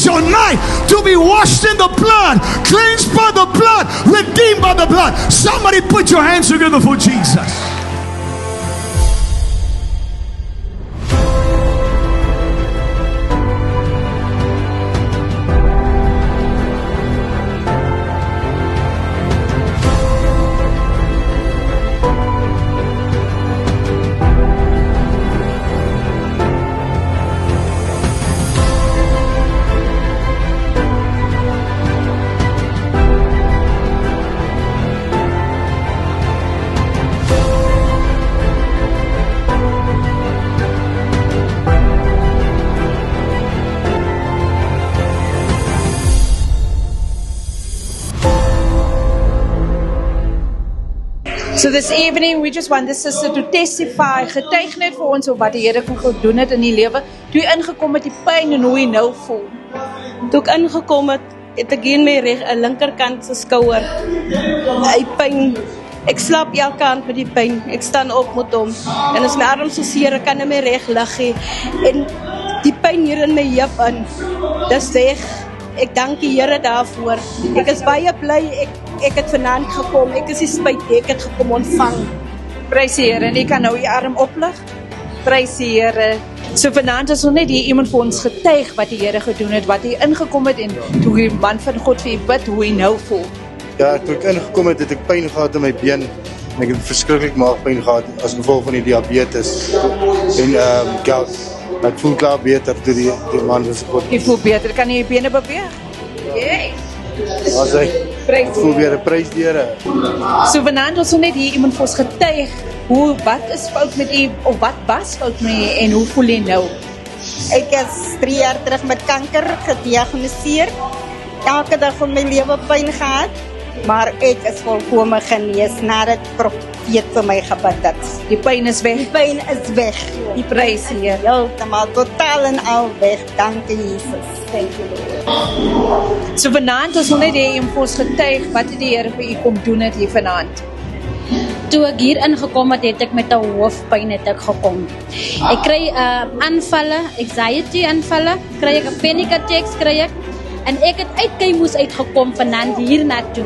your night to be washed in the blood, cleansed by the blood, redeemed by the blood. Somebody put your hands together for Jesus. So this evening, we just want the sister to testify, getuig net vir ons op wat die Here gedoen het in die lewe, toe hy ingekom het die pyn en hoe hy nou voel. Toe ek ingekom het, het ek hier my linkerkant se skouer. Hy pyn. Ek slaap elke aand met die pyn. Ek staan op met hom. En as my arm so seer, ek kan nie meer reg lig nie. En die pyn hier in my heup in, dis weg. Ek dank die Here daarvoor. Ek is baie bly ek het vanaand gekom. Ek is nie spyt, ek het gekom ontvang. Prys die Here, en jy kan nou jou arm oplig. Prys die Here. So vanaand is ons net hier iemand vir ons getuig wat die Here gedoen het, wat hy ingekom het en toe die man van God vir jy bid, hoe hy nou voel. Ja, toe ek ingekom het, het ek pyn gehad in my been en ek het verskriklik maagpyn gehad as gevolg van die diabetes. En ek voel klaar beter toe die man van God. Jy voel beter, kan jy bene beweeg? Yes. As ek voel weer 'n prys die Here. So vanaand ons net hier iemand vir ons getuig, wat is fout met u, of wat was fout met u en hoe voel jy nou? Ek is 3 jaar terug met kanker gediagnoseer. Elke dag van my lewe pyn gehad, maar ek is volkome genees nadat profeet vir my gebid het. Die pyn is weg. Die pyn is weg. Die prys hier. Heeltemal totaal en al weg. Dankie Jesus. Thank you Lord. So vanaand ons net hier om vir ons getuig wat die Here vir u kom doen het hier vanaand. Toe ek hier ingekom het, het ek met 'n hoofpyn het ek gekom. Ek kry aanvalle, anxiety aanvalle, kry ek 'n panic attacks kry ek. En ek het uit Keimoes uitgekom vanaand hier na toe,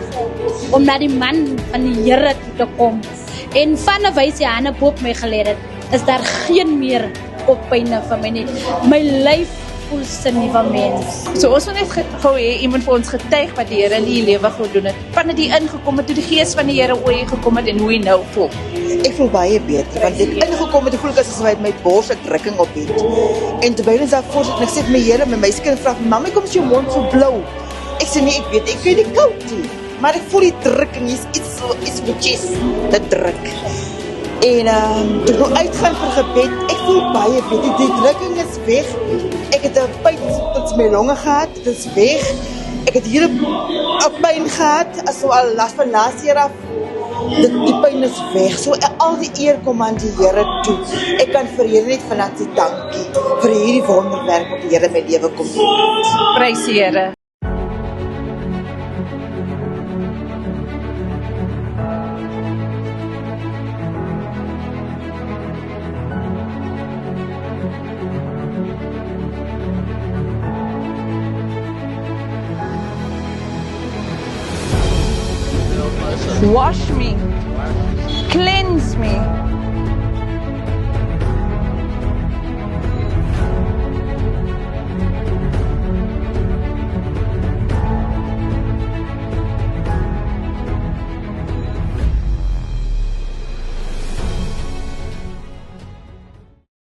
om na die man van die Here toe te kom. En vanaf hy sy hande bo op my gelê het, is daar geen meer koppyne van my nie. My lyf voel se nuwe mens. So ons wil net gou hê iemand vir ons getuig wat die Here in die lewe gedoen het. Vandat hy ingekom het, toe die gees van die Here oor hy gekom het en hoe hy nou voel. Ek voel baie beter, want ek ingekom het, voel ek asof hy my bors 'n drukking op het. En terwyl ons daar voor sit, en ek sê vir my Here, my meisiekind vra, "Mamma, kom jou mond so blou?" Ek sê nee, ek weet nie koud nie, maar ek voel die drukking, iets boetjies, dit druk. En toe ek nou uitgaan vir gebed, ek voel baie beter, die drukking is weg. Ek het 'n pyn tot my longe gehad, dit is weg. Ek het hier 'n pyn gehad, as al las van laas jaar af. Die pyn is weg. So al die eer kom aan die Here toe. Ek kan vir Here net vanaand sê dankie vir hierdie wonderwerk wat die Here my lewe kom doen. Prys die Here. Wash me, cleanse me,